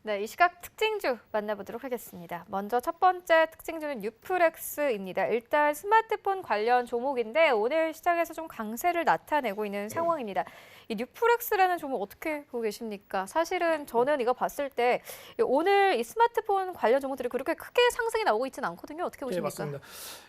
네, 이 시각 특징주 만나보도록 하겠습니다. 먼저 첫 번째 특징주는 뉴프렉스입니다. 일단 스마트폰 관련 종목인데 오늘 시장에서 좀 강세를 나타내고 있는 상황입니다. 이 뉴프렉스라는 종목 어떻게 보고 계십니까? 사실은 저는 이거 봤을 때 오늘 이 스마트폰 관련 종목들이 그렇게 크게 상승이 나오고 있지는 않거든요. 어떻게 네, 보십니까? 맞습니다.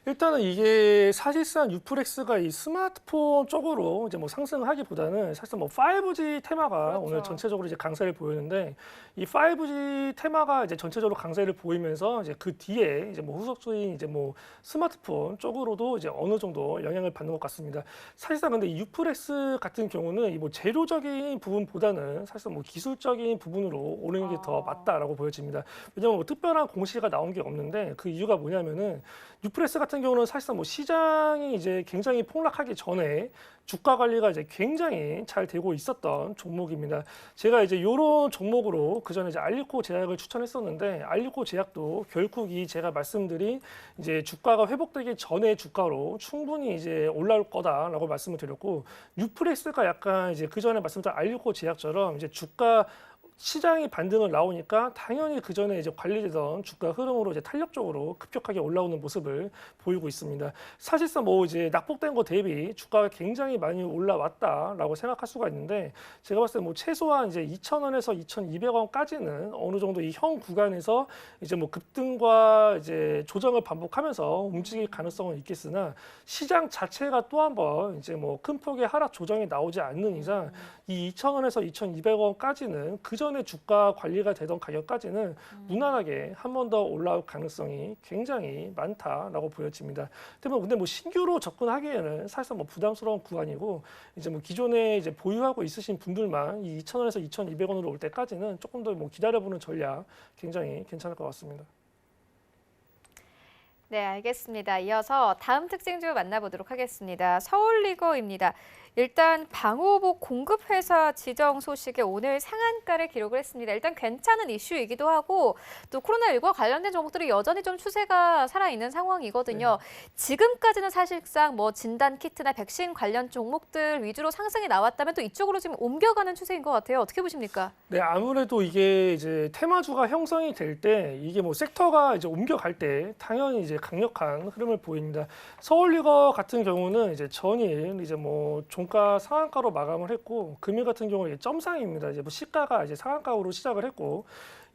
일단은 이게 사실상 유프렉스가 이 스마트폰 쪽으로 이제 뭐 상승하기보다는 사실상 뭐 5G 테마가 그렇죠. 오늘 전체적으로 이제 강세를 보이는데 이 5G 테마가 이제 전체적으로 강세를 보이면서 이제 그 뒤에 이제 뭐 후속주인 이제 뭐 스마트폰 쪽으로도 이제 어느 정도 영향을 받는 것 같습니다. 사실상 근데 이 유프렉스 같은 경우는 이 뭐 재료적인 부분보다는 사실상 뭐 기술적인 부분으로 오르는 게 더 맞다라고 보여집니다. 왜냐하면 뭐 특별한 공시가 나온 게 없는데 그 이유가 뭐냐면은 뉴프레스 같은 경우는 사실상 뭐 시장이 이제 굉장히 폭락하기 전에 주가 관리가 이제 굉장히 잘 되고 있었던 종목입니다. 제가 이제 이런 종목으로 그 전에 이제 알리코 제약을 추천했었는데 알리코 제약도 결국 이 제가 말씀드린 이제 주가가 회복되기 전에 주가로 충분히 이제 올라올 거다라고 말씀을 드렸고 뉴프레스가 약간 이제 그 전에 말씀드린 알리코 제약처럼 이제 주가 시장이 반등을 나오니까 당연히 그 전에 이제 관리되던 주가 흐름으로 이제 탄력적으로 급격하게 올라오는 모습을 보이고 있습니다. 사실상 뭐 이제 낙폭된 거 대비 주가가 굉장히 많이 올라왔다라고 생각할 수가 있는데 제가 봤을 때 뭐 최소한 이제 2,000원에서 2,200원까지는 어느 정도 이 형 구간에서 이제 뭐 급등과 이제 조정을 반복하면서 움직일 가능성은 있겠으나 시장 자체가 또 한번 이제 뭐 큰 폭의 하락 조정이 나오지 않는 이상 이 2,000원에서 2,200원까지는 그 전에 주가 관리가 되던 가격까지는 무난하게 한 번 더 올라올 가능성이 굉장히 많다라고 보여집니다. 근데 뭐 신규로 접근하기에는 사실상 뭐 부담스러운 구간이고 이제 뭐 기존에 이제 보유하고 있으신 분들만 이 2,000원에서 2,200원으로 올 때까지는 조금 더 뭐 기다려보는 전략 굉장히 괜찮을 것 같습니다. 네, 알겠습니다. 이어서 다음 특징주 만나보도록 하겠습니다. 서울리거입니다. 일단 방호복 공급 회사 지정 소식에 오늘 상한가를 기록을 했습니다. 일단 괜찮은 이슈이기도 하고 또 코로나19와 관련된 종목들이 여전히 좀 추세가 살아있는 상황이거든요. 지금까지는 사실상 뭐 진단 키트나 백신 관련 종목들 위주로 상승이 나왔다면 또 이쪽으로 지금 옮겨가는 추세인 것 같아요. 어떻게 보십니까? 네, 아무래도 이게 이제 테마주가 형성이 될 때 이게 뭐 섹터가 이제 옮겨갈 때 당연히 이제 강력한 흐름을 보입니다. 서울리거 같은 경우는 이제 전일 이제 뭐 종가 상한가로 마감을 했고 금일 같은 경우는 점상입니다. 이제 뭐 시가가 이제 상한가로 시작을 했고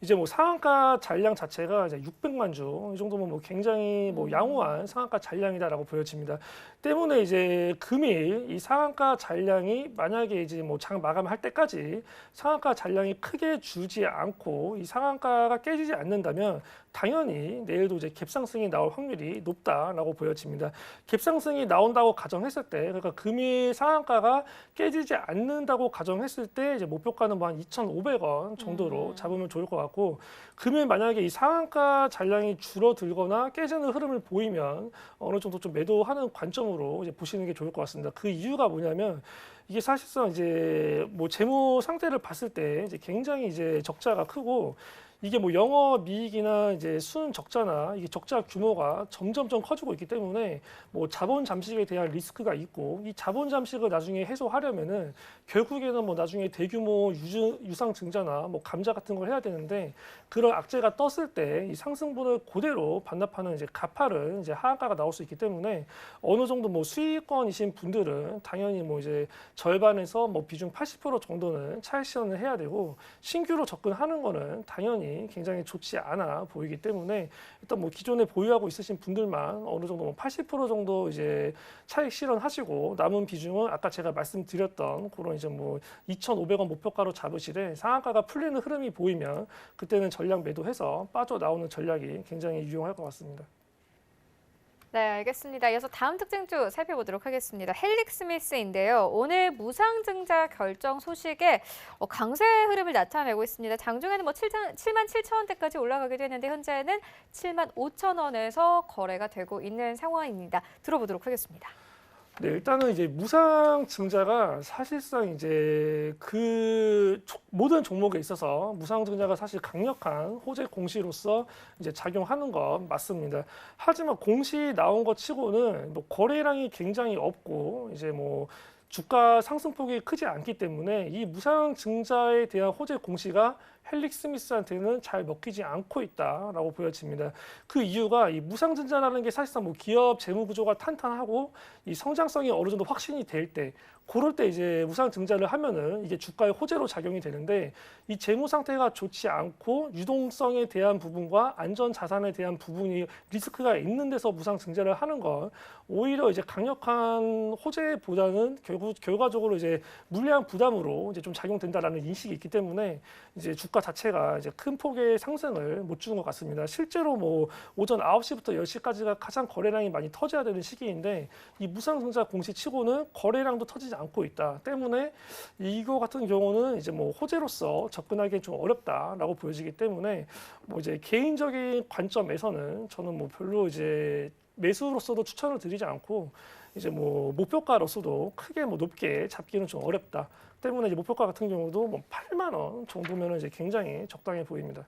이제 뭐 상한가 잔량 자체가 이제 600만 주 이 정도면 뭐 굉장히 뭐 양호한 상한가 잔량이다라고 보여집니다. 때문에 이제 금일 이 상한가 잔량이 만약에 이제 뭐 장 마감할 때까지 상한가 잔량이 크게 줄지 않고 이 상한가가 깨지지 않는다면 당연히 내일도 이제 갭상승이 나올 확률이 높다라고 보여집니다. 갭상승이 나온다고 가정했을 때, 그러니까 금일 상한가가 깨지지 않는다고 가정했을 때 이제 목표가는 뭐 한 2,500원 정도로 잡으면 좋을 것 같고, 금일 만약에 이 상한가 잔량이 줄어들거나 깨지는 흐름을 보이면 어느 정도 좀 매도하는 관점으로 이제 보시는 게 좋을 것 같습니다. 그 이유가 뭐냐면 이게 사실상 이제 뭐 재무 상태를 봤을 때 이제 굉장히 이제 적자가 크고 이게 뭐 영업이익이나 이제 순 적자나 이게 적자 규모가 점점점 커지고 있기 때문에 뭐 자본 잠식에 대한 리스크가 있고 이 자본 잠식을 나중에 해소하려면은 결국에는 뭐 나중에 대규모 유상 증자나 뭐 감자 같은 걸 해야 되는데 그런 악재가 떴을 때 이 상승분을 그대로 반납하는 이제 가파른 이제 하한가가 나올 수 있기 때문에 어느 정도 뭐 수익권이신 분들은 당연히 뭐 이제 절반에서 뭐 비중 80% 정도는 차익 실현을 해야 되고 신규로 접근하는 거는 당연히 굉장히 좋지 않아 보이기 때문에 일단 뭐 기존에 보유하고 있으신 분들만 어느 정도 뭐 80% 정도 이제 차익 실현하시고 남은 비중은 아까 제가 말씀드렸던 그런 이제 뭐 2,500원 목표가로 잡으시되 상한가가 풀리는 흐름이 보이면 그때는 전량 매도해서 빠져나오는 전략이 굉장히 유용할 것 같습니다. 네, 알겠습니다. 이어서 다음 특징주 살펴보도록 하겠습니다. 헬릭스미스인데요. 오늘 무상증자 결정 소식에 강세 흐름을 나타내고 있습니다. 장중에는 뭐 7만 7천 원대까지 올라가기도 했는데 현재는 7만 5천 원에서 거래가 되고 있는 상황입니다. 들어보도록 하겠습니다. 네, 일단은 이제 무상 증자가 사실상 이제 그 모든 종목에 있어서 무상 증자가 사실 강력한 호재 공시로서 이제 작용하는 건 맞습니다. 하지만 공시 나온 것 치고는 뭐 거래량이 굉장히 없고 이제 뭐 주가 상승폭이 크지 않기 때문에 이 무상 증자에 대한 호재 공시가 헬릭 스미스한테는 잘 먹히지 않고 있다라고 보여집니다. 그 이유가 이 무상증자라는 게 사실상 뭐 기업 재무 구조가 탄탄하고 이 성장성이 어느 정도 확신이 될 때, 그럴 때 이제 무상증자를 하면은 이게 주가의 호재로 작용이 되는데, 이 재무 상태가 좋지 않고 유동성에 대한 부분과 안전 자산에 대한 부분이 리스크가 있는 데서 무상증자를 하는 건 오히려 이제 강력한 호재보다는 결과적으로 이제 물량 부담으로 이제 좀 작용된다라는 인식이 있기 때문에 이제 주가 자체가 이제 큰 폭의 상승을 못 주는 것 같습니다. 실제로 뭐 오전 9시부터 10시까지가 가장 거래량이 많이 터져야 되는 시기인데, 이 무상증자 공시치고는 거래량도 터지지 않고 있다 때문에 이거 같은 경우는 이제 뭐 호재로서 접근하기 좀 어렵다라고 보여지기 때문에 뭐 이제 개인적인 관점에서는 저는 뭐 별로 이제 매수로서도 추천을 드리지 않고, 이제 뭐 목표가로서도 크게 뭐 높게 잡기는 좀 어렵다 때문에 이제 목표가 같은 경우도 뭐 8만 원 정도면은 이제 굉장히 적당해 보입니다.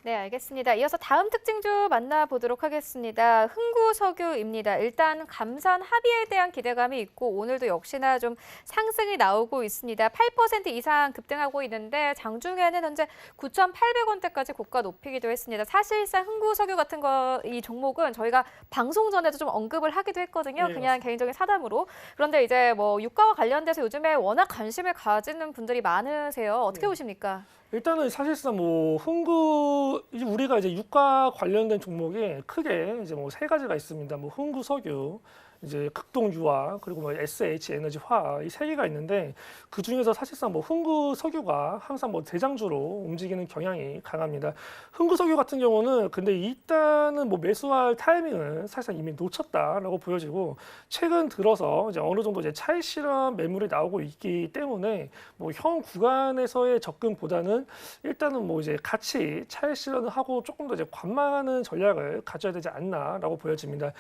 네, 알겠습니다. 이어서 다음 특징주 만나보도록 하겠습니다. 흥구석유입니다. 일단 감산 합의에 대한 기대감이 있고 오늘도 역시나 좀 상승이 나오고 있습니다. 8% 이상 급등하고 있는데 장중에는 현재 9,800원대까지 고가 높이기도 했습니다. 사실상 흥구석유 같은 이 종목은 저희가 방송 전에도 좀 언급을 하기도 했거든요. 네, 그냥 개인적인 사담으로. 그런데 이제 뭐 유가와 관련돼서 요즘에 워낙 관심을 가지는 분들이 많으세요. 어떻게 네. 보십니까? 일단은 사실상 뭐 우리가 이제 유가 관련된 종목이 크게 이제 뭐 세 가지가 있습니다. 뭐 흥구석유, 이제 극동유화, 그리고 뭐 SH 에너지 화학, 이 세 개가 있는데, 그 중에서 사실상 뭐 흥구석유가 항상 뭐 대장주로 움직이는 경향이 강합니다. 흥구석유 같은 경우는 근데 일단은 뭐 매수할 타이밍은 사실상 이미 놓쳤다라고 보여지고, 최근 들어서 이제 어느 정도 이제 차익 실현 매물이 나오고 있기 때문에 뭐 현 구간에서의 접근보다는 일단은 뭐 이제 같이 차익 실현을 하고 조금 더 이제 관망하는 전략을 가져야 되지 않나라고 보여집니다.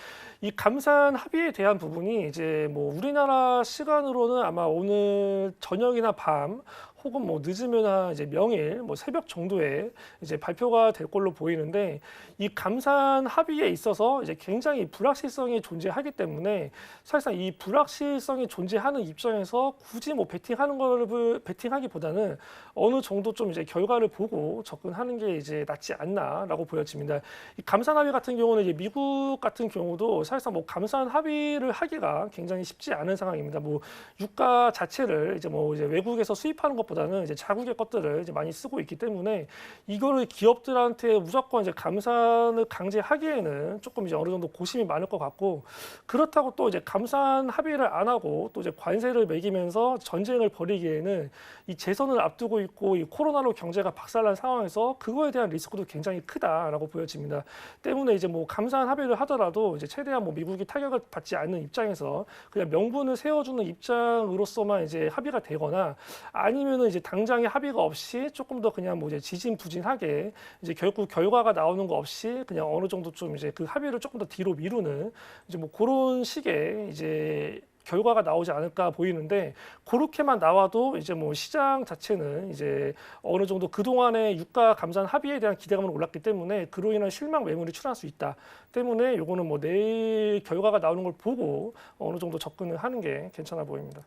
이 감산 합의에 대한 부분이 이제 뭐 우리나라 시간으로는 아마 오늘 저녁이나 밤 혹은 뭐 늦으면 이제 명일 뭐 새벽 정도에 이제 발표가 될 걸로 보이는데, 이 감산 합의에 있어서 이제 굉장히 불확실성이 존재하기 때문에 사실상 이 불확실성이 존재하는 입장에서 굳이 뭐 베팅하기보다는 어느 정도 좀 이제 결과를 보고 접근하는 게 이제 낫지 않나라고 보여집니다. 이 감산 합의 같은 경우는 이제 미국 같은 경우도 사실상 뭐 감산 합의를 하기가 굉장히 쉽지 않은 상황입니다. 뭐 유가 자체를 이제 뭐 이제 외국에서 수입하는 것보다는 이제 자국의 것들을 이제 많이 쓰고 있기 때문에 이거를 기업들한테 무조건 이제 감산을 강제하기에는 조금 이제 어느 정도 고심이 많을 것 같고, 그렇다고 또 이제 감산 합의를 안 하고 또 이제 관세를 매기면서 전쟁을 벌이기에는 이 재선을 앞두고 있고 이 코로나로 경제가 박살난 상황에서 그거에 대한 리스크도 굉장히 크다라고 보여집니다. 때문에 이제 뭐 감산 합의를 하더라도 이제 최대한 뭐 미국이 타격을 받지 않는 입장에서 그냥 명분을 세워주는 입장으로서만 이제 합의가 되거나, 아니면은 이제 당장에 합의가 없이 조금 더 그냥 뭐 이제 지진부진하게 이제 결국 결과가 나오는 거 없이 그냥 어느 정도 좀 이제 그 합의를 조금 더 뒤로 미루는 이제 뭐 그런 식의 이제 결과가 나오지 않을까 보이는데, 그렇게만 나와도 이제 뭐 시장 자체는 이제 어느 정도 그동안의 유가 감산 합의에 대한 기대감은 올랐기 때문에 그로 인한 실망 매물이 출현할 수 있다 때문에 요거는 뭐 내일 결과가 나오는 걸 보고 어느 정도 접근을 하는 게 괜찮아 보입니다.